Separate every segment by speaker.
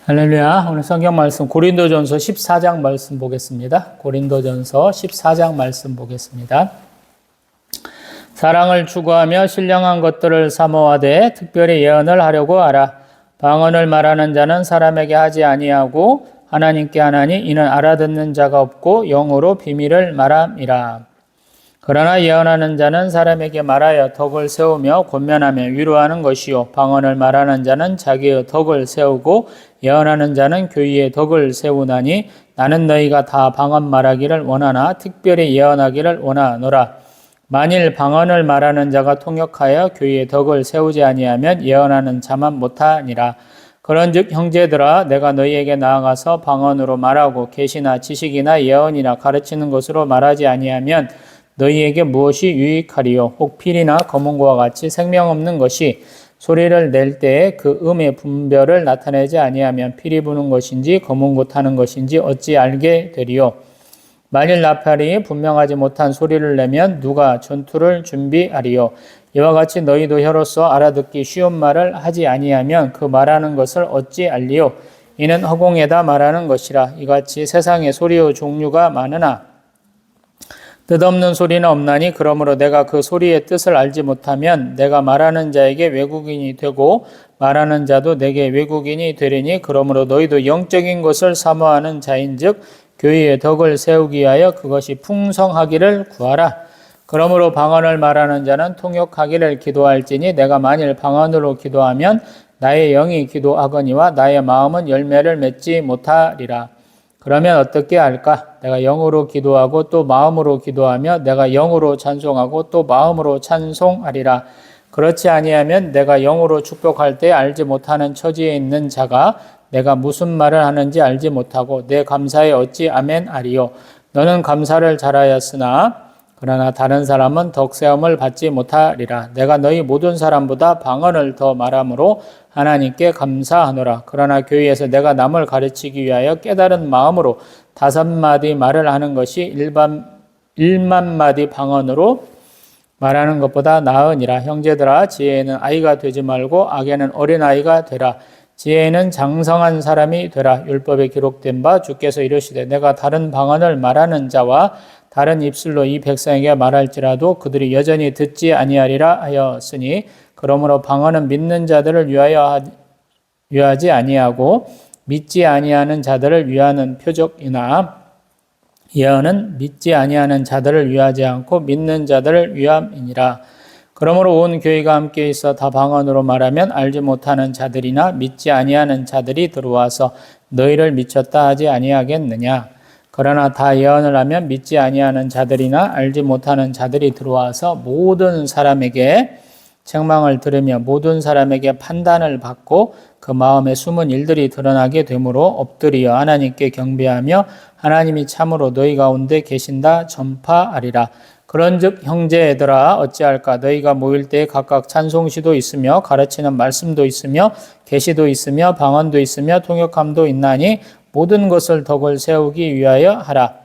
Speaker 1: 할렐루야. 오늘 성경 말씀 고린도전서 14장 말씀 보겠습니다. 고린도전서 14장 말씀 보겠습니다. 사랑을 추구하며 신령한 것들을 사모하되 특별히 예언을 하려고 하라. 방언을 말하는 자는 사람에게 하지 아니하고 하나님께 하나니 이는 알아듣는 자가 없고 영으로 비밀을 말함이라. 그러나 예언하는 자는 사람에게 말하여 덕을 세우며 권면하며 위로하는 것이요 방언을 말하는 자는 자기의 덕을 세우고 예언하는 자는 교의의 덕을 세우나니 나는 너희가 다 방언 말하기를 원하나 특별히 예언하기를 원하노라. 만일 방언을 말하는 자가 통역하여 교의의 덕을 세우지 아니하면 예언하는 자만 못하니라. 그런즉 형제들아 내가 너희에게 나아가서 방언으로 말하고 계시나 지식이나 예언이나 가르치는 것으로 말하지 아니하면 너희에게 무엇이 유익하리요? 혹 필이나 검은고와 같이 생명 없는 것이 소리를 낼 때에 그 음의 분별을 나타내지 아니하면 필이 부는 것인지 검은고 타는 것인지 어찌 알게 되리요? 만일 나팔이 분명하지 못한 소리를 내면 누가 전투를 준비하리요? 이와 같이 너희도 혀로서 알아듣기 쉬운 말을 하지 아니하면 그 말하는 것을 어찌 알리요? 이는 허공에다 말하는 것이라. 이같이 세상에 소리의 종류가 많으나 뜻없는 소리는 없나니 그러므로 내가 그 소리의 뜻을 알지 못하면 내가 말하는 자에게 외국인이 되고 말하는 자도 내게 외국인이 되리니 그러므로 너희도 영적인 것을 사모하는 자인즉 교회의 덕을 세우기 위하여 그것이 풍성하기를 구하라. 그러므로 방언을 말하는 자는 통역하기를 기도할지니 내가 만일 방언으로 기도하면 나의 영이 기도하거니와 나의 마음은 열매를 맺지 못하리라. 그러면 어떻게 할까? 내가 영으로 기도하고 또 마음으로 기도하며 내가 영으로 찬송하고 또 마음으로 찬송하리라. 그렇지 아니하면 내가 영으로 축복할 때 알지 못하는 처지에 있는 자가 내가 무슨 말을 하는지 알지 못하고 내 감사에 어찌 아멘 하리요. 너는 감사를 잘하였으나 그러나 다른 사람은 덕세움을 받지 못하리라. 내가 너희 모든 사람보다 방언을 더 말함으로 하나님께 감사하노라. 그러나 교회에서 내가 남을 가르치기 위하여 깨달은 마음으로 5마디 말을 하는 것이 1만 마디 방언으로 말하는 것보다 나으니라. 형제들아 지혜에는 아이가 되지 말고 악에는 어린아이가 되라. 지혜에는 장성한 사람이 되라. 율법에 기록된 바 주께서 이르시되 내가 다른 방언을 말하는 자와 다른 입술로 이 백성에게 말할지라도 그들이 여전히 듣지 아니하리라 하였으니 그러므로 방언은 믿는 자들을 위하지 아니하고 믿지 아니하는 자들을 위하는 표적이나 예언은 믿지 아니하는 자들을 위하지 않고 믿는 자들을 위함이니라. 그러므로 온 교회가 함께 있어 다 방언으로 말하면 알지 못하는 자들이나 믿지 아니하는 자들이 들어와서 너희를 미쳤다 하지 아니하겠느냐. 그러나 다 예언을 하면 믿지 아니하는 자들이나 알지 못하는 자들이 들어와서 모든 사람에게 책망을 들으며 모든 사람에게 판단을 받고 그 마음에 숨은 일들이 드러나게 되므로 엎드리어 하나님께 경배하며 하나님이 참으로 너희 가운데 계신다 전파하리라. 그런즉 형제들아 어찌할까? 너희가 모일 때에 각각 찬송시도 있으며 가르치는 말씀도 있으며 계시도 있으며 방언도 있으며 통역함도 있나니 모든 것을 덕을 세우기 위하여 하라.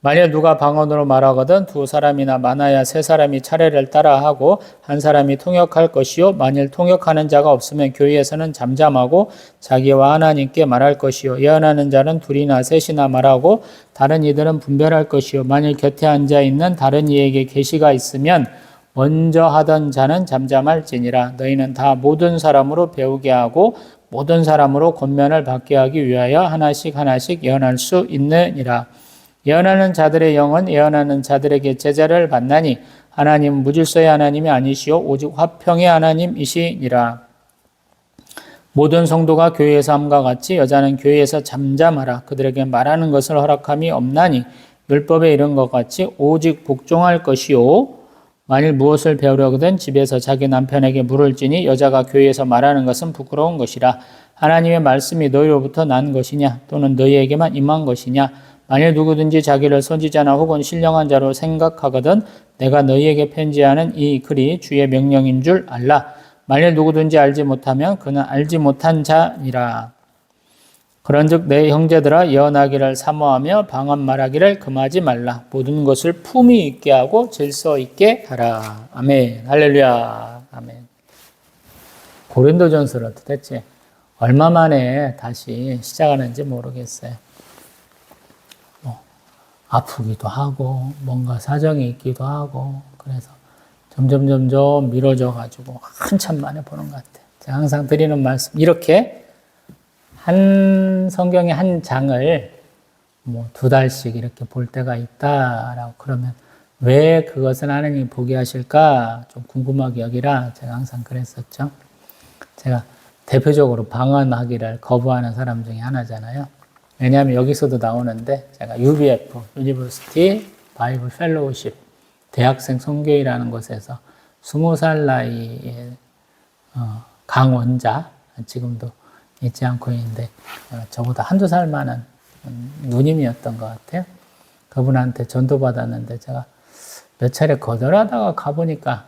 Speaker 1: 만일 누가 방언으로 말하거든 2사람이나 많아야 3사람이 차례를 따라하고 1사람이 통역할 것이요 만일 통역하는 자가 없으면 교회에서는 잠잠하고 자기와 하나님께 말할 것이요 예언하는 자는 2이나 3이나 말하고 다른 이들은 분별할 것이요 만일 곁에 앉아 있는 다른 이에게 계시가 있으면 먼저 하던 자는 잠잠할지니라. 너희는 다 모든 사람으로 배우게 하고 모든 사람으로 권면을 받게 하기 위하여 하나씩 예언할 수 있느니라. 예언하는 자들의 영은 예언하는 자들에게 제자를 받나니 하나님은 무질서의 하나님이 아니시오 오직 화평의 하나님이시니라. 모든 성도가 교회에서 함과 같이 여자는 교회에서 잠잠하라. 그들에게 말하는 것을 허락함이 없나니 율법에 이른 것 같이 오직 복종할 것이요 만일 무엇을 배우려거든 집에서 자기 남편에게 물을 지니 여자가 교회에서 말하는 것은 부끄러운 것이라. 하나님의 말씀이 너희로부터 난 것이냐 또는 너희에게만 임한 것이냐. 만일 누구든지 자기를 선지자나 혹은 신령한 자로 생각하거든 내가 너희에게 편지하는 이 글이 주의 명령인 줄 알라. 만일 누구든지 알지 못하면 그는 알지 못한 자니라. 그런즉 내 형제들아 예언하기를 사모하며 방언 말하기를 금하지 말라. 모든 것을 품위 있게 하고 질서 있게 하라. 아멘. 할렐루야. 아멘. 고린도전서를 어떻게 했지? 얼마 만에 다시 시작하는지 모르겠어요. 뭐 아프기도 하고 뭔가 사정이 있기도 하고 그래서 점점 미뤄져 가지고 한참 만에 보는 것 같아요. 제가 항상 드리는 말씀 이렇게 한 성경의 한 장을 뭐 2달씩 이렇게 볼 때가 있다라고 그러면 왜 그것을 하나님이 보게 하실까 좀 궁금하게 여기라 제가 항상 그랬었죠. 제가 대표적으로 방언하기를 거부하는 사람 중에 하나잖아요. 왜냐하면 여기서도 나오는데 제가 UBF, University Bible Fellowship, 대학생 선교회라는 곳에서 20살 나이에 강원자, 지금도 잊지 않고 있는데 저보다 한두 살 많은 누님이었던 것 같아요. 그분한테 전도받았는데 제가 몇 차례 거절하다가 가보니까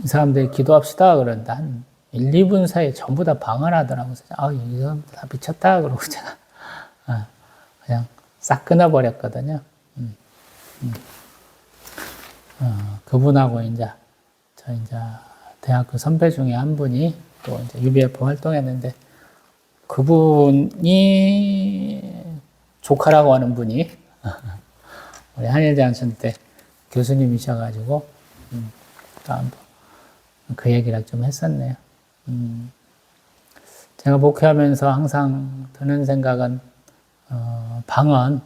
Speaker 1: 이 사람들이 기도합시다 그러는데 한 1, 2분 사이에 전부 다 방언하더라고요. 이 사람들 다 미쳤다 그러고 제가 그냥 싹 끊어버렸거든요. 그분하고 이제 대학교 선배 중에 한 분이 또 이제 UBF 활동했는데 그분이 조카라고 하는 분이 우리 한일장천 때 교수님이셔가지고 그 얘기를 좀 했었네요. 제가 목회하면서 항상 드는 생각은 방언,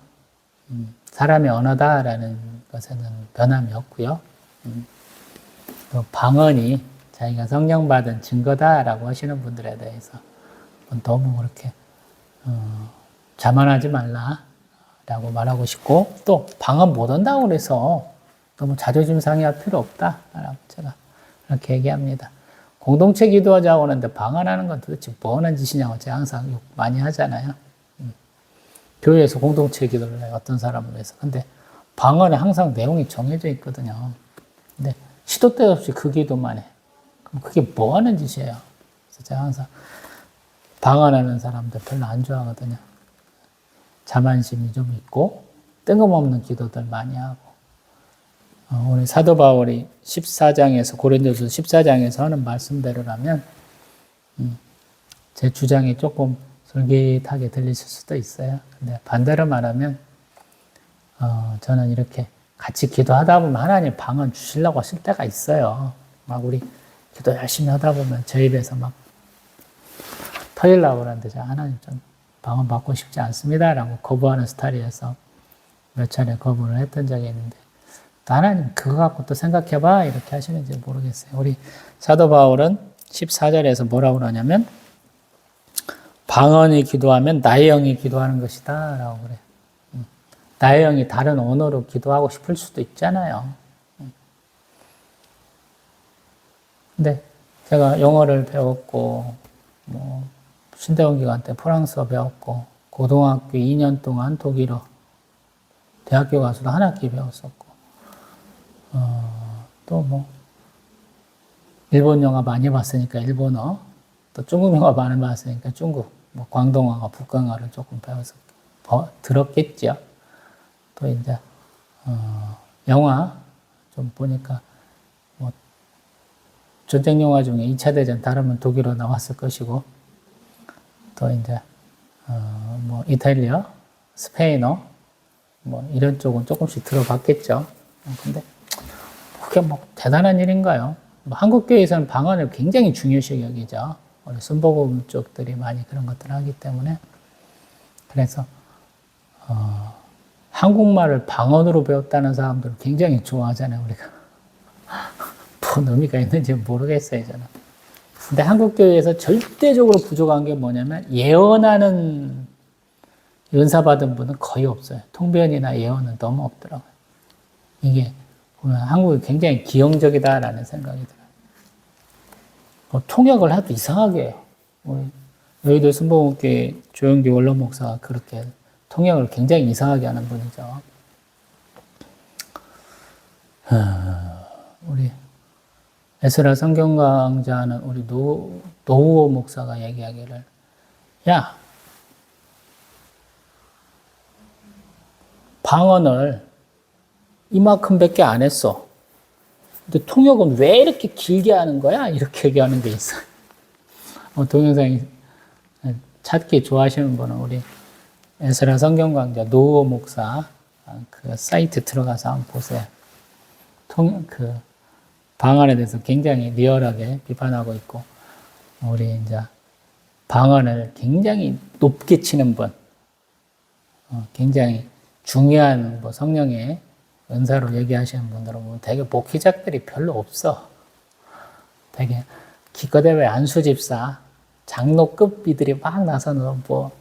Speaker 1: 사람의 언어다라는 것에는 변함이 없고요. 또 방언이 자기가 성령받은 증거다라고 하시는 분들에 대해서 너무 그렇게 자만하지 말라라고 말하고 싶고 또 방언 못 한다고 그래서 너무 자존심 상해할 필요 없다라고 제가 그렇게 얘기합니다. 공동체 기도하자고 하는데 방언하는 건 도대체 뭐 하는 짓이냐고 제가 항상 욕 많이 하잖아요. 교회에서 공동체 기도를 해요. 어떤 사람을 위해서. 근데 방언에 항상 내용이 정해져 있거든요. 근데 시도 때 없이 그 기도만 해. 그럼 그게 뭐 하는 짓이에요? 그래서 제가 항상 방언하는 사람들 별로 안 좋아하거든요. 자만심이 좀 있고 뜬금없는 기도들 많이 하고 우리 사도 바울이 14장에서 고린도서 14장에서 하는 말씀대로라면 제 주장이 조금 솔깃하게 들리실 수도 있어요. 근데 반대로 말하면 저는 이렇게 같이 기도하다 보면 하나님 방언 주시려고 하실 때가 있어요. 막 우리 기도 열심히 하다 보면 저 입에서 막 터질라고 그러는데 제가 하나님 좀 방언 받고 싶지 않습니다라고 거부하는 스타일이어서 몇 차례 거부를 했던 적이 있는데 또 하나님 그거 갖고 또 생각해봐 이렇게 하시는지 모르겠어요. 우리 사도 바울은 14절에서 뭐라고 그러냐면 방언이 기도하면 나의 영이 기도하는 것이다 라고 그래요. 나의 영이 다른 언어로 기도하고 싶을 수도 있잖아요. 근데 제가 영어를 배웠고 신대원 기간 때 프랑스어 배웠고 고등학교 2년 동안 독일어 대학교 가서도 한 학기 배웠었고 또 일본 영화 많이 봤으니까 일본어 또 중국 영화 많이 봤으니까 중국 광동어가 북경어를 조금 들었겠죠. 또 이제 영화 좀 보니까 전쟁 영화 중에 2차 대전 다루면 독일어 나왔을 것이고 또 이제 이탈리아, 스페인어 이런 쪽은 조금씩 들어봤겠죠. 근데 그게 대단한 일인가요? 한국 교회에서는 방언을 굉장히 중요시 여기죠. 우리 순복음 쪽들이 많이 그런 것들을 하기 때문에 그래서 한국말을 방언으로 배웠다는 사람들을 굉장히 좋아하잖아요. 우리가 뭔 의미가 있는지 모르겠어요. 저는. 근데 한국 교회에서 절대적으로 부족한 게 뭐냐면 예언하는 은사 받은 분은 거의 없어요. 통변이나 예언은 너무 없더라고요. 이게 보면 한국이 굉장히 기형적이다라는 생각이 들어요. 통역을 해도 이상하게 해요. 우리 여의도 순복음교회 조영기 원로 목사가 그렇게 통역을 굉장히 이상하게 하는 분이죠. 우리 에스라 성경 강좌하는 우리 노우호 목사가 얘기하기를 야 방언을 이만큼밖에 안 했어. 근데 통역은 왜 이렇게 길게 하는 거야? 이렇게 얘기하는 게 있어요. 동영상이 찾기 좋아하시는 분은 우리 에스라 성경강좌 노호 목사 그 사이트 들어가서 한번 보세요. 그 방언에 대해서 굉장히 리얼하게 비판하고 있고, 우리 이제 방언을 굉장히 높게 치는 분, 굉장히 중요한 뭐 성령의 은사로 얘기하시는 분들은 보면 되게 목회자들이 별로 없어. 되게 기껏해야 안수집사, 장로급 이들이 막 나서는 뭐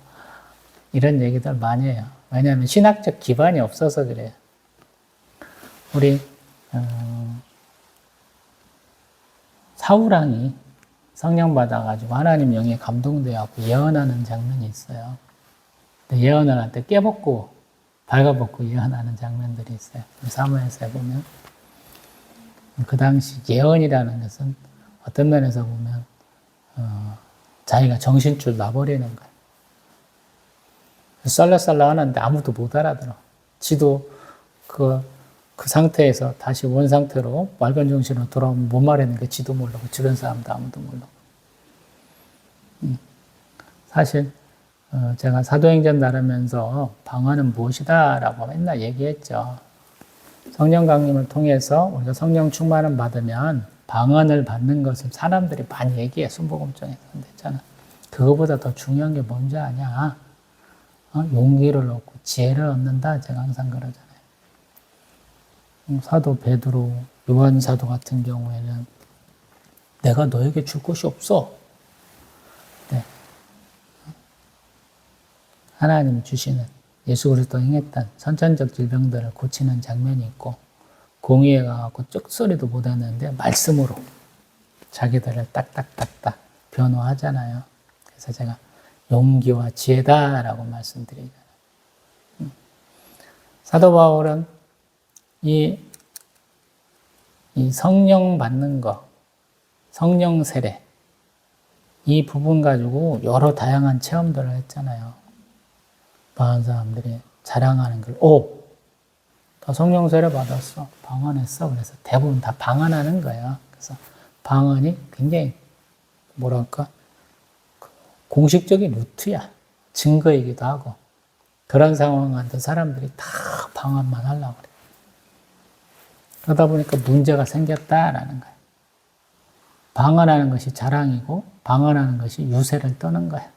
Speaker 1: 이런 얘기들 많이 해요. 왜냐하면 신학적 기반이 없어서 그래요. 우리 사울왕이 성령 받아가지고 하나님 영에 감동되어갖고 예언하는 장면이 있어요. 예언을 할 때 깨벗고 발가벗고 예언하는 장면들이 있어요. 사무엘서에 보면 그 당시 예언이라는 것은 어떤 면에서 보면 자기가 정신줄 놔버리는 거예요. 썰렁썰렁 하는데 아무도 못 알아들어. 지도 그 상태에서 다시 원 상태로 맑은 정신으로 돌아오면 뭔 말했는가 지도 모르고 주변 사람도 아무도 모르고. 사실 제가 사도행전 나누면서 방언은 무엇이다 라고 맨날 얘기했죠. 성령 강림을 통해서 우리가 성령 충만을 받으면 방언을 받는 것을 사람들이 많이 얘기해. 순복음정에서 됐잖아. 그거보다 더 중요한 게 뭔지 아냐? 용기를 얻고 지혜를 얻는다. 제가 항상 그러잖아요. 사도 베드로, 요한 사도 같은 경우에는 내가 너에게 줄 것이 없어. 네. 하나님 주시는 예수 그리스도 행했던 선천적 질병들을 고치는 장면이 있고, 공의에 가갖고 쪽소리도 못 하는데 말씀으로 자기들을 딱딱딱딱 변호하잖아요. 그래서 제가 용기와 지혜다라고 말씀드리잖아요. 사도 바울은 이 성령 받는 거, 성령 세례, 이 부분 가지고 여러 다양한 체험들을 했잖아요. 많은 사람들이 자랑하는 걸, 다 성령 세례 받았어. 방언했어. 그래서 대부분 다 방언하는 거예요. 그래서 방언이 굉장히 뭐랄까 공식적인 루트야. 증거이기도 하고. 그런 상황한테 사람들이 다 방언만 하려고 그래. 그러다 보니까 문제가 생겼다라는 거예요. 방언하는 것이 자랑이고 방언하는 것이 유세를 떠는 거예요.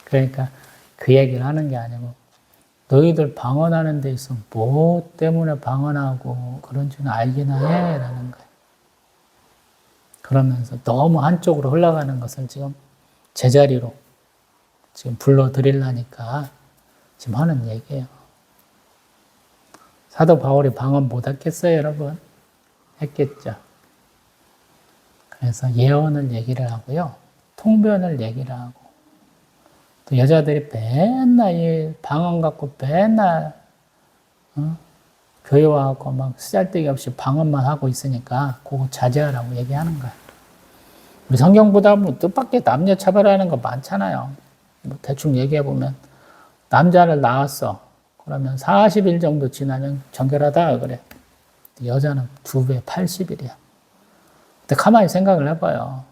Speaker 1: 그러니까 그 얘기를 하는 게 아니고, 너희들 방언하는 데 있어 뭐 때문에 방언하고 그런 줄 알기나 해 라는 거예요. 그러면서 너무 한쪽으로 흘러가는 것을 지금 제자리로 지금 불러드리려니까 지금 하는 얘기예요. 사도 바울이 방언 못 했겠어요, 여러분? 했겠죠. 그래서 예언을 얘기를 하고요. 통변을 얘기를 하고, 또 여자들이 맨날 이 방언 갖고 맨날 교회 와갖고 막 쓰잘데기 없이 방언만 하고 있으니까 그거 자제하라고 얘기하는 거야. 우리 성경 보다 보면 뜻밖의 남녀 차별하는 거 많잖아요. 뭐 대충 얘기해보면 남자를 낳았어. 그러면 40일 정도 지나면 정결하다 그래. 여자는 2배 80일이야. 근데 가만히 생각을 해봐요.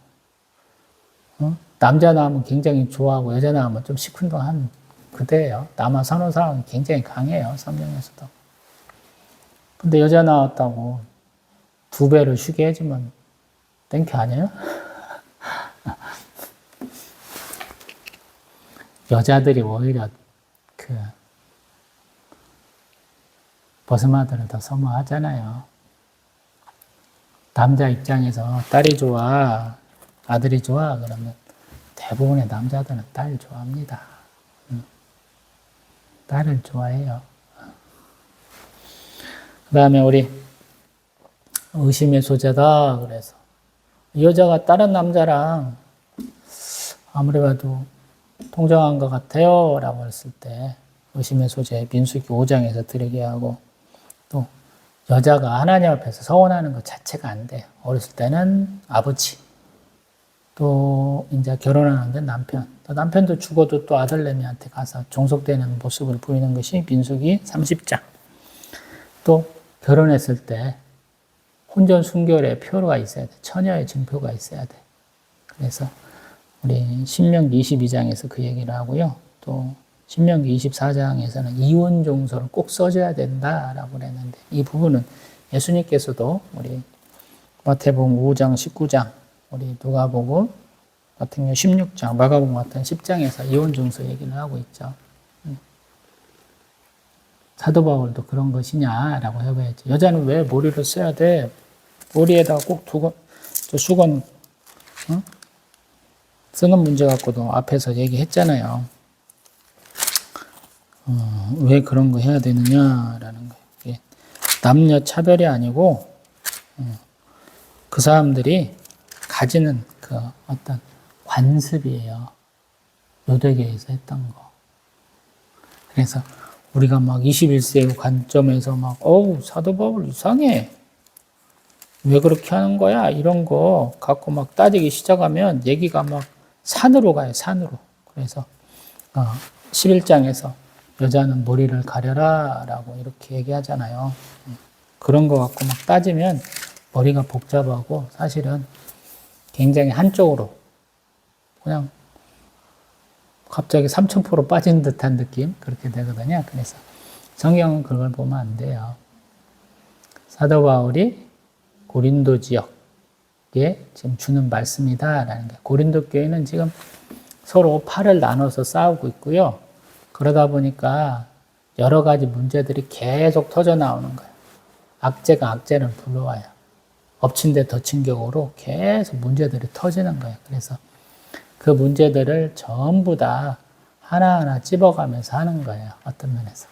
Speaker 1: 남자 낳으면 굉장히 좋아하고 여자 낳으면 좀 시큰둥한 그대예요. 남아 선호사항이 굉장히 강해요. 성경에서도. 근데 여자 낳았다고 2배를 쉬게 해주면 땡큐 아니에요? 여자들이 오히려 그 버스마들을 더 선호하잖아요. 남자 입장에서 딸이 좋아, 아들이 좋아 그러면 대부분의 남자들은 딸 좋아합니다. 딸을 좋아해요. 그 다음에 우리 의심의 소재다 그래서 이 여자가 다른 남자랑 아무리 봐도 통정한 것 같아요 라고 했을 때 의심의 소재 민수기 5장에서 들으게 하고, 또 여자가 하나님 앞에서 서원하는 것 자체가 안 돼요. 어렸을 때는 아버지, 또 이제 결혼하는데 남편, 또 남편도 죽어도 또 아들내미한테 가서 종속되는 모습을 보이는 것이 민수기 30장. 또 결혼했을 때 혼전 순결의 표가 있어야 돼. 처녀의 증표가 있어야 돼. 그래서 우리 신명기 22장에서 그 얘기를 하고요. 또 신명기 24장에서는 이혼 종서를 꼭 써줘야 된다라고 그랬는데 이 부분은 예수님께서도 우리 마태복음 5장, 19장, 우리 누가복음 같은 경우 16장, 마가복음 같은 10장에서 이혼 종서 얘기를 하고 있죠. 사도 바울도 그런 것이냐라고 해봐야지. 여자는 왜 머리를 써야 돼? 머리에다가 꼭 두건, 또 수건, 쓰는 문제 갖고도 앞에서 얘기했잖아요. 왜 그런 거 해야 되느냐라는 거예요. 이게 남녀 차별이 아니고 그 사람들이 가지는 그 어떤 관습이에요. 요대교에서 했던 거. 그래서 우리가 막 21세기 관점에서 막 사도 바울 이상해. 왜 그렇게 하는 거야? 이런 거 갖고 막 따지기 시작하면 얘기가 막 산으로 가요, 산으로. 그래서 11장에서 여자는 머리를 가려라 라고 이렇게 얘기하잖아요. 그런 거 갖고 막 따지면 머리가 복잡하고 사실은 굉장히 한쪽으로 그냥 갑자기 3000% 빠진 듯한 느낌 그렇게 되거든요. 그래서 성경은 그걸 보면 안 돼요. 사도 바울이 고린도 지역에 지금 주는 말씀이다라는 게 고린도 교회는 지금 서로 팔을 나눠서 싸우고 있고요. 그러다 보니까 여러 가지 문제들이 계속 터져 나오는 거예요. 악재가 악재를 불러와요. 엎친 데 덮친 격으로 계속 문제들이 터지는 거예요. 그래서 그 문제들을 전부 다 하나하나 찝어가면서 하는 거예요. 어떤 면에서.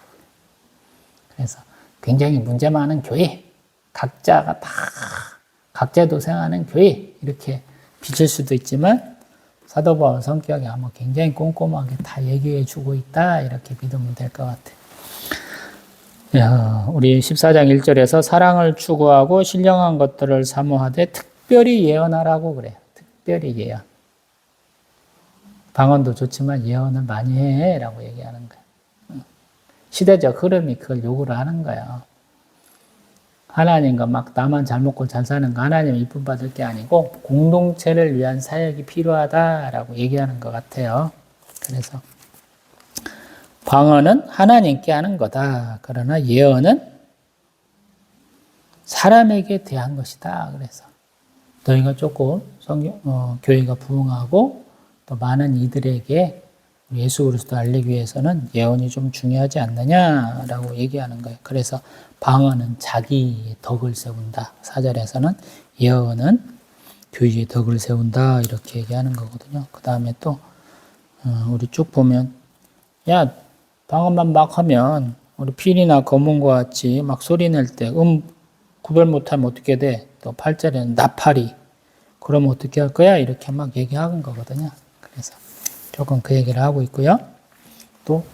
Speaker 1: 그래서 굉장히 문제 많은 교회, 각자가 다 각자도생하는 교회 이렇게 비칠 수도 있지만 사도 바울 성격이 아마 굉장히 꼼꼼하게 다 얘기해 주고 있다 이렇게 믿으면 될 것 같아요. 우리 14장 1절에서 사랑을 추구하고 신령한 것들을 사모하되 특별히 예언하라고 그래요. 특별히 예언. 방언도 좋지만 예언을 많이 해 라고 얘기하는 거예요. 시대적 흐름이 그걸 요구를 하는 거예요. 하나님과 막 나만 잘 먹고 잘 사는 거 하나님 이쁨 받을 게 아니고 공동체를 위한 사역이 필요하다라고 얘기하는 것 같아요. 그래서 방언은 하나님께 하는 거다. 그러나 예언은 사람에게 대한 것이다. 그래서 너희가 조금 교회가 부흥하고 또 많은 이들에게 예수 그리스도 알리기 위해서는 예언이 좀 중요하지 않느냐라고 얘기하는 거예요. 그래서 방언은 자기의 덕을 세운다. 4절에서는 예언은 교회의 덕을 세운다. 이렇게 얘기하는 거거든요. 그 다음에 또 우리 쭉 보면 야 방언만 막 하면 우리 필이나 검은과 같이 막 소리 낼 때 구별 못하면 어떻게 돼? 또 8절에는 나팔이 그러면 어떻게 할 거야? 이렇게 막 얘기하는 거거든요. 그래서 조금 그 얘기를 하고 있고요. 또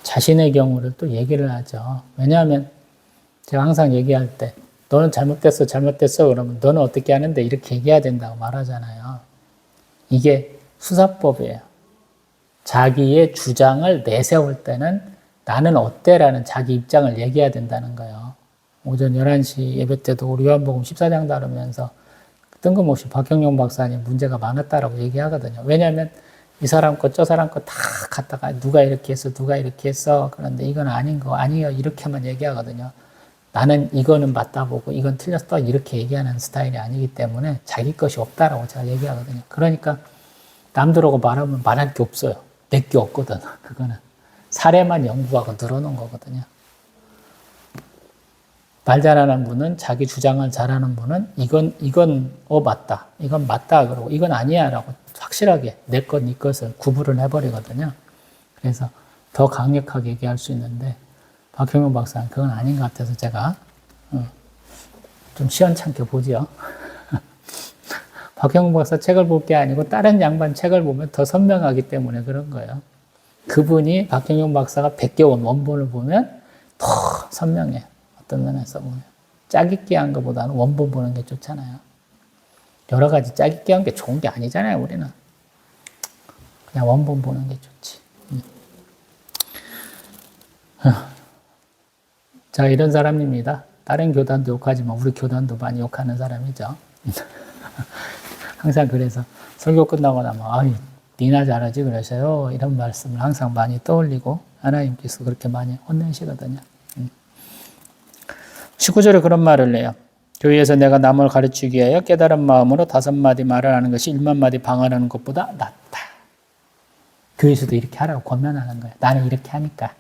Speaker 1: 자신의 경우를 또 얘기를 하죠. 왜냐하면 제가 항상 얘기할 때 너는 잘못됐어 그러면 너는 어떻게 하는데 이렇게 얘기해야 된다고 말하잖아요. 이게 수사법이에요. 자기의 주장을 내세울 때는 나는 어때라는 자기 입장을 얘기해야 된다는 거예요. 오전 11시 예배 때도 우리 요한복음 14장 다루면서 뜬금없이 박형용 박사님 문제가 많았다라고 얘기하거든요. 왜냐하면 이 사람 거 저 사람 거 다 갖다가 누가 이렇게 했어 누가 이렇게 했어 그런데 이건 아닌 거 아니에요 이렇게만 얘기하거든요. 나는 이거는 맞다 보고 이건 틀렸다 이렇게 얘기하는 스타일이 아니기 때문에 자기 것이 없다라고 제가 얘기하거든요. 그러니까 남들하고 말하면 말할 게 없어요. 내 게 없거든. 그거는 사례만 연구하고 늘어놓은 거거든요. 말 잘하는 분은 자기 주장을 잘하는 분은 이건 맞다. 이건 맞다 그러고 이건 아니야라고 확실하게 내 것, 네 것을 구분을 해버리거든요. 그래서 더 강력하게 얘기할 수 있는데 박형용 박사는 그건 아닌 것 같아서 제가 좀 시원찮게 보죠. 박형용 박사 책을 볼 게 아니고 다른 양반 책을 보면 더 선명하기 때문에 그런 거예요. 그분이 박형용 박사가 100개 원본을 보면 더 선명해요. 어떤 면에서 보면. 짜깁기 한 것보다는 원본 보는 게 좋잖아요. 여러 가지 짜깁기 한 게 좋은 게 아니잖아요, 우리는. 그냥 원본 보는 게 좋지. 자, 이런 사람입니다. 다른 교단도 욕하지만 우리 교단도 많이 욕하는 사람이죠. 항상 그래서 설교 끝나고 나면 니나 잘하지 그러세요. 이런 말씀을 항상 많이 떠올리고 하나님께서 그렇게 많이 혼내시거든요. 19절에 그런 말을 해요. 교회에서 내가 남을 가르치기 위하여 깨달은 마음으로 5마디 말을 하는 것이 1만 마디 방언하는 것보다 낫다. 교회에서도 이렇게 하라고 권면하는 거예요. 나는 이렇게 하니까.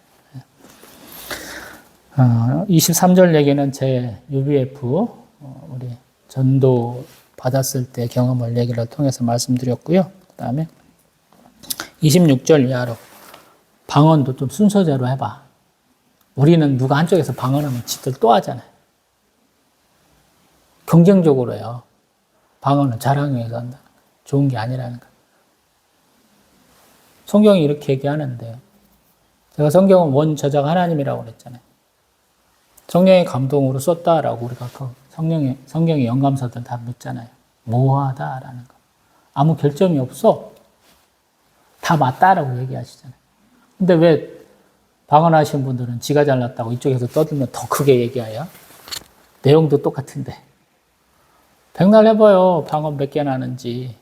Speaker 1: 23절 얘기는 제 UBF 우리 전도 받았을 때 경험을 얘기를 통해서 말씀드렸고요. 그 다음에 26절 이하로 방언도 좀 순서대로 해봐. 우리는 누가 한쪽에서 방언하면 지들 또 하잖아요. 경쟁적으로요. 방언은 자랑을 위해서 한다. 좋은 게 아니라는 거. 성경이 이렇게 얘기하는데요. 제가 성경은 원 저자가 하나님이라고 그랬잖아요. 성령의 감동으로 썼다라고 우리가 그 성경의 영감서들 다 묻잖아요. 모호하다라는 거. 아무 결점이 없어. 다 맞다라고 얘기하시잖아요. 근데 왜 방언하신 분들은 지가 잘났다고 이쪽에서 떠들면 더 크게 얘기해요? 내용도 똑같은데. 백날 해봐요. 방언 몇 개나 하는지.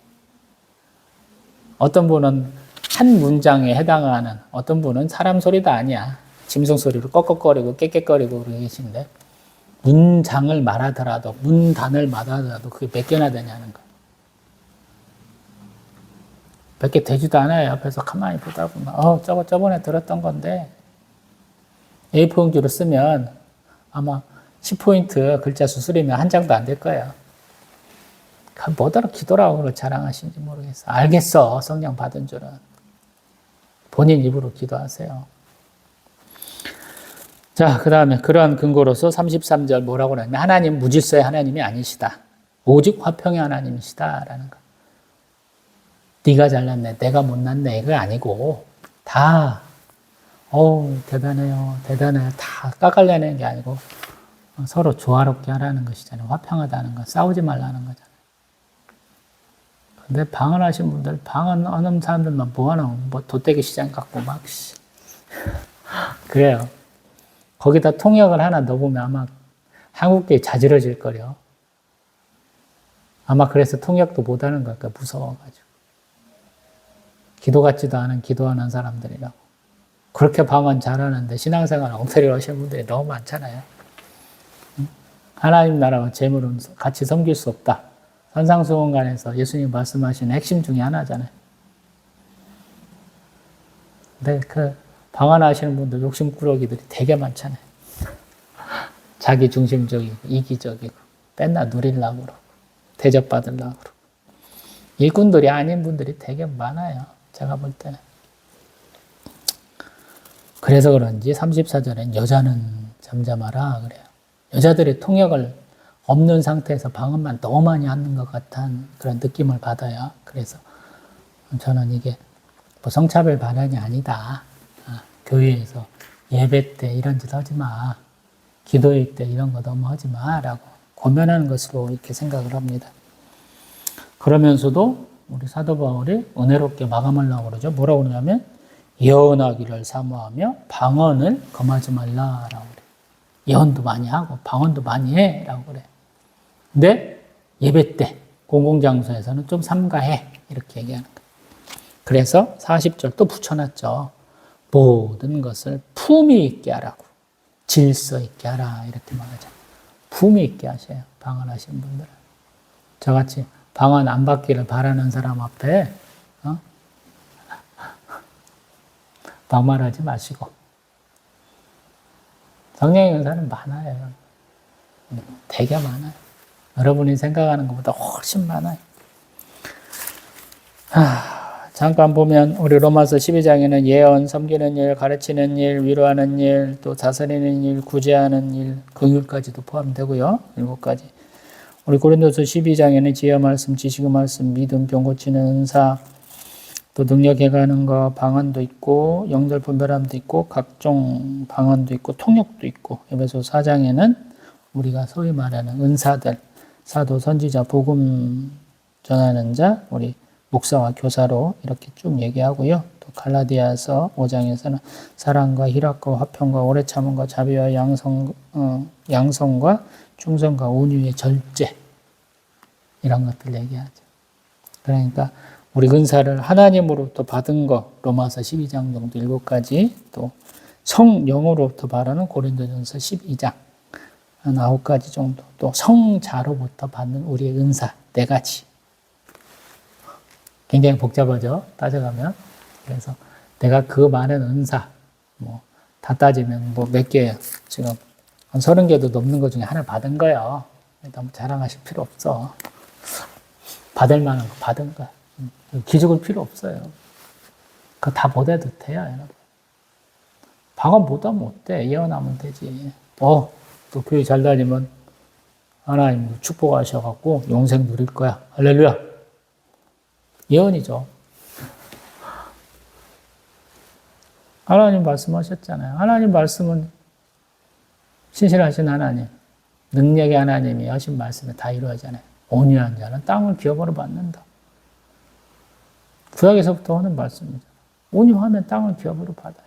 Speaker 1: 어떤 분은 한 문장에 해당하는, 어떤 분은 사람 소리도 아니야. 짐승 소리로 꺽꺽거리고 깨깨거리고 그러고 계신데 문장을 말하더라도 문단을 말하더라도 그게 몇 개나 되냐는 거. 몇 개 되지도 않아요. 옆에서 가만히 보다 보면 저번에 들었던 건데 A4용지로 쓰면 아마 10포인트 글자 수술이면 한 장도 안 될 거예요. 뭐더러 기도라고 자랑하시는지 모르겠어. 알겠어. 성령 받은 줄은. 본인 입으로 기도하세요. 자, 그 다음에 그러한 근거로서 33절 뭐라고 하냐면 하나님 무질서의 하나님이 아니시다. 오직 화평의 하나님이시다라는 거. 네가 잘났네, 내가 못났네 이거 아니고 다 대단해요, 대단해요 다 깎아내는 게 아니고 서로 조화롭게 하라는 것이잖아요. 화평하다는 거, 싸우지 말라는 거잖아요. 근데 방언하신 분들, 방언하는 사람들만 뭐하노? 돗대기 시장 갖고 막 그래요. 거기다 통역을 하나 넣어보면 아마 한국교회 자지러질 거려. 아마 그래서 통역도 못하는 걸까, 무서워가지고. 기도 같지도 않은 기도하는 사람들이라고. 그렇게 방언 잘하는데 신앙생활 엉터리로 하시는 분들이 너무 많잖아요. 하나님 나라와 재물은 같이 섬길 수 없다. 산상수훈관에서 예수님 말씀하신 핵심 중에 하나잖아요. 근데 그 방언하시는 분들 욕심꾸러기들이 되게 많잖아요. 자기 중심적이고 이기적이고 맨날 누리려고 그러고 대접받으려고 그러고 일꾼들이 아닌 분들이 되게 많아요. 제가 볼 때는. 그래서 그런지 34절엔 여자는 잠잠하라 그래요. 여자들의 통역을 없는 상태에서 방언만 너무 많이 하는 것 같은 그런 느낌을 받아요. 그래서 저는 이게 뭐 성차별 발언이 아니다. 교회에서 예배 때 이런 짓 하지 마. 기도일 때 이런 거 너무 하지 마. 라고 권면하는 것으로 이렇게 생각을 합니다. 그러면서도 우리 사도 바울이 은혜롭게 마감하려고 그러죠. 뭐라고 그러냐면 예언하기를 사모하며 방언을 금하지 말라라고 그래. 예언도 많이 하고 방언도 많이 해라고 그래. 근데 예배 때 공공장소에서는 좀 삼가해 이렇게 얘기하는 거예요. 그래서 40절 또 붙여놨죠. 모든 것을 품위 있게 하라고. 질서 있게 하라 이렇게 말하죠. 품위 있게 하셔요. 방언하시는 분들은. 저같이 방언 안 받기를 바라는 사람 앞에 막말하지 마시고. 성령의 은사는 많아요. 되게 많아요. 여러분이 생각하는 것보다 훨씬 많아요. 잠깐 보면 우리 로마서 12장에는 예언, 섬기는 일, 가르치는 일, 위로하는 일, 또 다스리는 일, 구제하는 일, 긍휼까지도 포함되고요. 7가지. 우리 고린도서 12장에는 지혜 말씀, 지식의 말씀, 믿음, 병 고치는 은사, 또 능력 해가는 거, 방언도 있고 영절 분별함도 있고 각종 방언도 있고 통역도 있고 에베소 4장에는 우리가 소위 말하는 은사들, 사도, 선지자, 복음 전하는 자, 우리 목사와 교사로 이렇게 쭉 얘기하고요. 또 갈라디아서 5장에서는 사랑과 희락과 화평과 오래 참음과 자비와 양성과 충성과 온유의 절제 이런 것들 얘기하죠. 그러니까 우리 은사를 하나님으로부터 받은 거 로마서 12장 정도 7가지, 또 성령으로부터 받는 고린도전서 12장 9가지 정도, 또 성자로부터 받는 우리의 은사 4가지. 굉장히 복잡하죠, 따져가면. 그래서 내가 그 많은 은사 다 따지면 몇 개예요? 지금 한 30개도 넘는 것 중에 하나 받은 거예요. 너무 자랑하실 필요 없어. 받을 만한 거 받은 거야. 기죽을 필요 없어요. 그거 다 못해도 돼요, 여러분. 방언 못하면 어때? 예언하면 되지. 또 교회 잘 다니면 하나님 축복하셔갖고 영생 누릴 거야. 할렐루야. 예언이죠. 하나님 말씀하셨잖아요. 하나님 말씀은 신실하신 하나님, 능력의 하나님이 하신 말씀에 다 이루어지잖아요. 온유한 자는 땅을 기업으로 받는다. 구약에서부터 하는 말씀이죠. 온유하면 땅을 기업으로 받아요.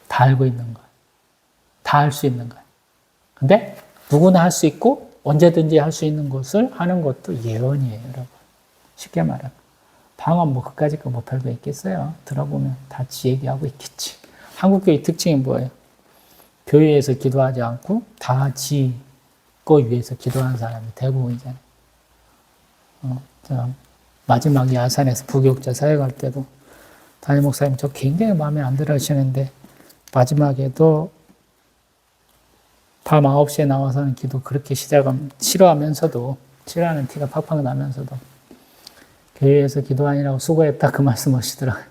Speaker 1: 다 알고 있는 거야. 다 할 수 있는 거야. 근데 누구나 할 수 있고 언제든지 할 수 있는 것을 하는 것도 예언이에요, 여러분. 쉽게 말하면. 방언 그까짓 거 별거 있겠어요? 들어보면 다 지 얘기하고 있겠지. 한국교회 특징이 뭐예요? 교회에서 기도하지 않고 다 지 거 위해서 기도하는 사람이 대부분이잖아요. 마지막 야산에서 부교육자 사역할 때도 담임 목사님 저 굉장히 마음에 안 들어 하시는데 마지막에도 밤 9시에 나와서는 기도 그렇게 싫어하면서도 싫어하는 티가 팍팍 나면서도 교회에서 기도하느라고 수고했다 그 말씀 하시더라고요.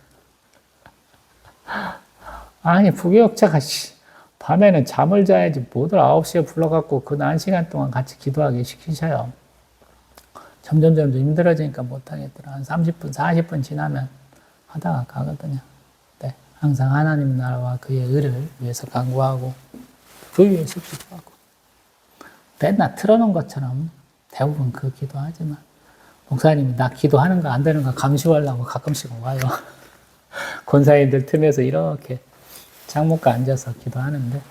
Speaker 1: 아니 부교육자가 밤에는 잠을 자야지 뭐들 9시에 불러갖고 그 난 시간 동안 같이 기도하게 시키셔요. 점점 힘들어지니까 못하겠더라. 한 30분, 40분 지나면 하다가 가거든요. 네, 항상 하나님 나라와 그의 의를 위해서 간구하고 그 위해서 기도하고 맨날 틀어놓은 것처럼 대부분 그 기도하지만 목사님이 나 기도하는 거 안 되는 거 감시하려고 가끔씩 와요. 권사님들 틈에서 이렇게 창문가 앉아서 기도하는데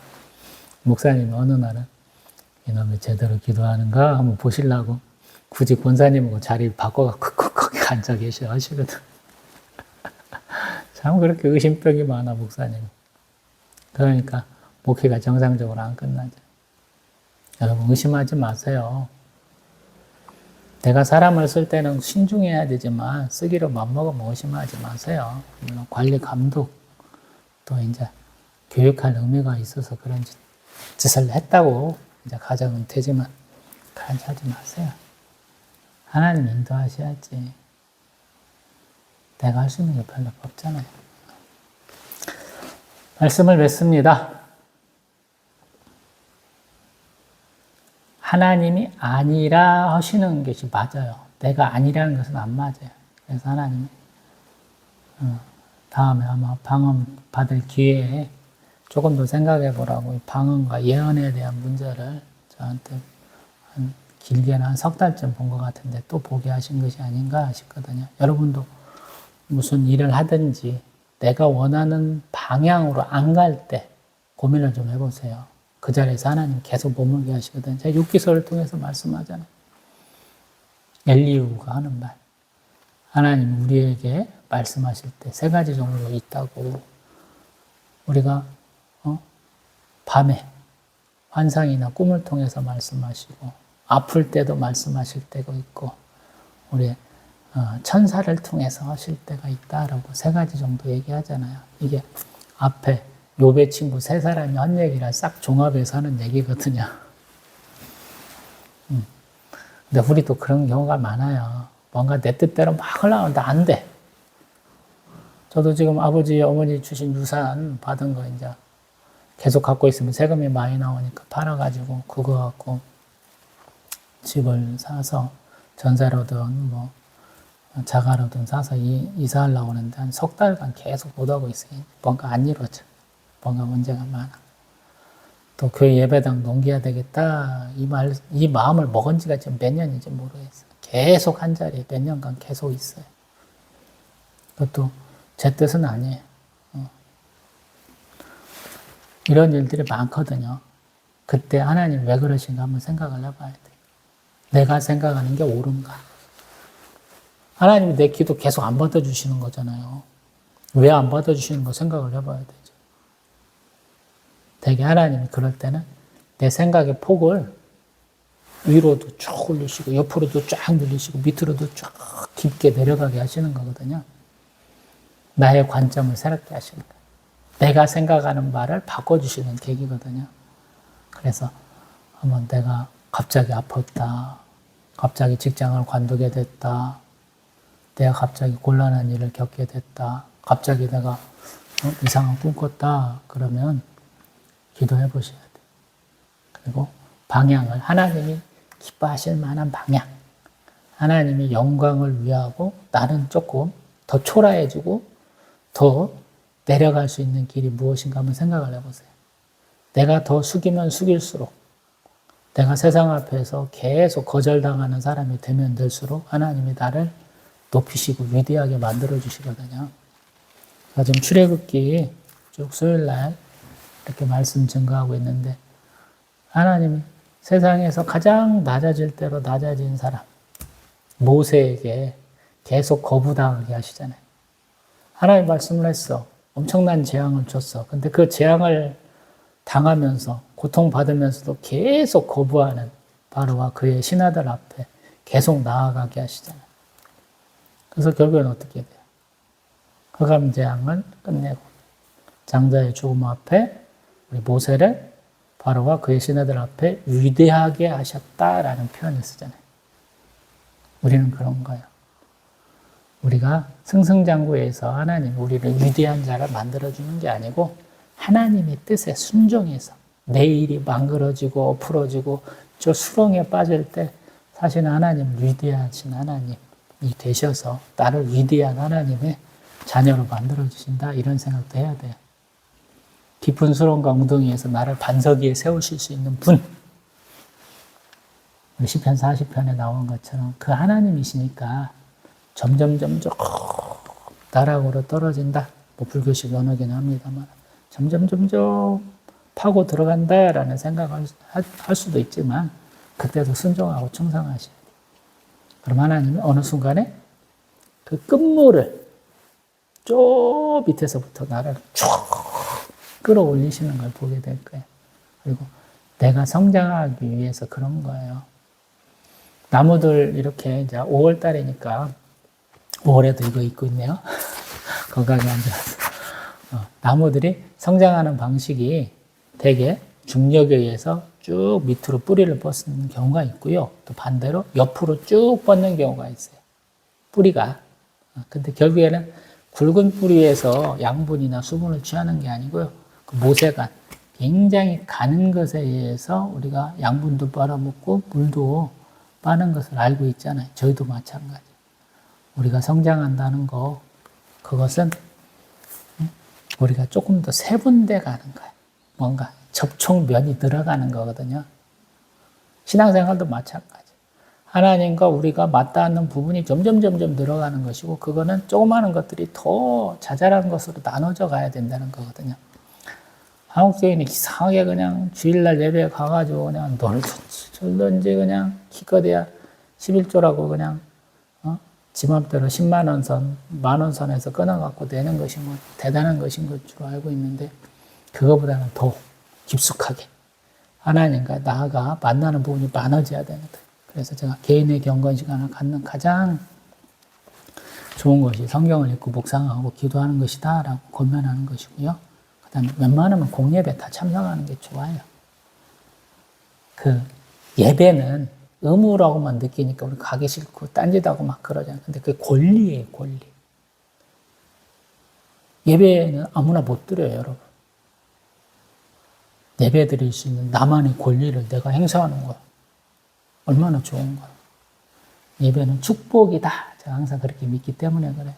Speaker 1: 목사님이 어느 날은 이놈이 제대로 기도하는가 한번 보시려고 굳이 권사님하고 자리를 바꿔갖고 거기 앉아 계셔 하시거든. 참 그렇게 의심병이 많아 목사님. 그러니까 목회가 정상적으로 안 끝나죠. 여러분 의심하지 마세요. 내가 사람을 쓸 때는 신중해야 되지만 쓰기로 맘먹으면 의심하지 마세요. 물론 관리 감독 또 이제 교육할 의미가 있어서 그런 짓을 했다고 이제 가정은 되지만 그런 짓 하지 마세요. 하나님 인도하셔야지. 내가 할 수 있는 게 별로 없잖아요. 말씀을 맺습니다. 하나님이 아니라 하시는 것이 맞아요. 내가 아니라는 것은 안 맞아요. 그래서 하나님이 다음에 아마 방언 받을 기회에 조금 더 생각해 보라고 방언과 예언에 대한 문제를 저한테 길게는 한 3달쯤 본 것 같은데 또 보게 하신 것이 아닌가 싶거든요. 여러분도 무슨 일을 하든지 내가 원하는 방향으로 안 갈 때 고민을 좀 해보세요. 그 자리에서 하나님 계속 머물게 하시거든요. 제가 욥기서를 통해서 말씀하잖아요. 엘리후가 하는 말. 하나님 우리에게 말씀하실 때 3가지 정도 있다고. 우리가 밤에 환상이나 꿈을 통해서 말씀하시고 아플 때도 말씀하실 때가 있고 우리 천사를 통해서 하실 때가 있다라고 3가지 정도 얘기하잖아요. 이게 앞에 욥의 친구 3사람이 한 얘기라 싹 종합해서 하는 얘기거든요. 근데 우리도 그런 경우가 많아요. 뭔가 내 뜻대로 막 흘러가는데 안 돼. 저도 지금 아버지, 어머니 주신 유산 받은 거 이제 계속 갖고 있으면 세금이 많이 나오니까 팔아가지고 그거 갖고 집을 사서 전세로든 자가로든 사서 이사하려고 하는데 한 3달간 계속 못하고 있어요. 뭔가 안 이루어져. 뭔가 문제가 많아. 또 교회 예배당 넘겨야 되겠다. 이 마음을 먹은 지가 지금 몇 년인지 모르겠어요. 계속 한 자리에 몇 년간 계속 있어요. 그것도 제 뜻은 아니에요. 이런 일들이 많거든요. 그때 하나님 왜 그러신가 한번 생각을 해봐야 돼요. 내가 생각하는 게 옳은가? 하나님이 내 기도 계속 안 받아주시는 거잖아요. 왜 안 받아주시는 거 생각을 해봐야 되죠. 되게 하나님이 그럴 때는 내 생각의 폭을 위로도 쭉 올리시고 옆으로도 쫙 늘리시고 밑으로도 쫙 깊게 내려가게 하시는 거거든요. 나의 관점을 새롭게 하시는 거예요. 내가 생각하는 바를 바꿔주시는 계기거든요. 그래서 한번 내가 갑자기 아팠다. 갑자기 직장을 관두게 됐다. 내가 갑자기 곤란한 일을 겪게 됐다. 갑자기 내가 이상한 꿈 꿨다. 그러면 기도해 보셔야 돼요. 그리고 방향을 하나님이 기뻐하실 만한 방향. 하나님이 영광을 위하고 나는 조금 더 초라해지고 더 내려갈 수 있는 길이 무엇인가 한번 생각을 해보세요. 내가 더 숙이면 숙일수록 내가 세상 앞에서 계속 거절당하는 사람이 되면 될수록 하나님이 나를 높이시고 위대하게 만들어주시거든요. 지금 출애굽기 쭉 수요일날 이렇게 말씀 증거하고 있는데 하나님이 세상에서 가장 낮아질 대로 낮아진 사람 모세에게 계속 거부당하게 하시잖아요. 하나님 말씀을 했어. 엄청난 재앙을 줬어. 근데 그 재앙을 당하면서 고통받으면서도 계속 거부하는 바로와 그의 신하들 앞에 계속 나아가게 하시잖아요. 그래서 결국엔 어떻게 돼요? 흑암 재앙을 끝내고 장자의 죽음 앞에 우리 모세를 바로와 그의 신하들 앞에 위대하게 하셨다라는 표현을 쓰잖아요. 우리는 그런 거예요. 우리가 승승장구해서 하나님 우리를 위대한 자를 만들어주는 게 아니고 하나님의 뜻에 순종해서 내 일이 망그러지고 풀어지고 저 수렁에 빠질 때 사실 하나님 위대하신 하나님이 되셔서 나를 위대한 하나님의 자녀로 만들어주신다 이런 생각도 해야 돼요. 깊은 수렁과 웅덩이에서 나를 반석 위에 세우실 수 있는 분 우리 시편 40편에 나온 것처럼 그 하나님이시니까 점점 나락으로 떨어진다. 뭐 불교식 언어긴 합니다만 점점 파고 들어간다라는 생각을 할 수도 있지만 그때도 순종하고 충성하셔야 돼요. 그럼 하나님은 어느 순간에 그 끝물을 저 밑에서부터 나를 쭉 끌어올리시는 걸 보게 될 거예요. 그리고 내가 성장하기 위해서 그런 거예요. 나무들 이렇게 이제 5월 달이니까 5월에도 이거 입고 있네요. 건강에 안 좋아서. 나무들이 성장하는 방식이 되게 중력에 의해서 쭉 밑으로 뿌리를 뻗는 경우가 있고요. 또 반대로 옆으로 쭉 뻗는 경우가 있어요. 뿌리가. 근데 결국에는 굵은 뿌리에서 양분이나 수분을 취하는 게 아니고요. 그 모세가 굉장히 가는 것에 의해서 우리가 양분도 빨아먹고 물도 빠는 것을 알고 있잖아요. 저희도 마찬가지. 우리가 성장한다는 거, 그것은 우리가 조금 더 세분돼 가는 거예요. 뭔가 접촉면이 늘어가는 거거든요. 신앙생활도 마찬가지. 하나님과 우리가 맞닿는 부분이 점점 늘어가는 것이고 그거는 조그마한 것들이 더 자잘한 것으로 나눠져 가야 된다는 거거든요. 한국교회는 이상하게 그냥 주일날 예배에 가가지고 그냥 놀든지 졸든지 그냥 기껏해야 11조라고 그냥 지 맘대로 10만 원 선, 만 원 선에서 끊어갖고 내는 것이 뭐 대단한 것인 것 줄 알고 있는데 그거보다는 더 깊숙하게 하나님과 나아가 만나는 부분이 많아져야 되는 거예요. 그래서 제가 개인의 경건 시간을 갖는 가장 좋은 것이 성경을 읽고 묵상하고 기도하는 것이다 라고 권면하는 것이고요. 그 다음에 웬만하면 공예배 다 참석하는 게 좋아요. 그 예배는 의무라고만 느끼니까 우리 가기 싫고 딴짓하고 막 그러잖아요. 근데 그게 권리예요, 권리. 예배는 아무나 못 드려요, 여러분. 예배 드릴 수 있는 나만의 권리를 내가 행사하는 거야. 얼마나 좋은 거야. 예배는 축복이다. 제가 항상 그렇게 믿기 때문에 그래요.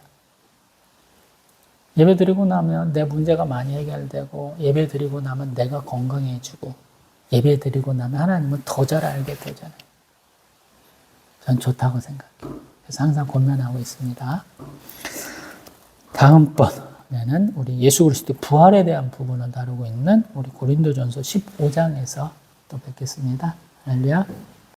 Speaker 1: 예배 드리고 나면 내 문제가 많이 해결되고 예배 드리고 나면 내가 건강해지고 예배 드리고 나면 하나님은 더 잘 알게 되잖아요. 전 좋다고 생각해요. 그래서 항상 권면하고 있습니다. 다음번에는 우리 예수 그리스도의 부활에 대한 부분을 다루고 있는 우리 고린도전서 15장에서 또 뵙겠습니다. 할렐루야.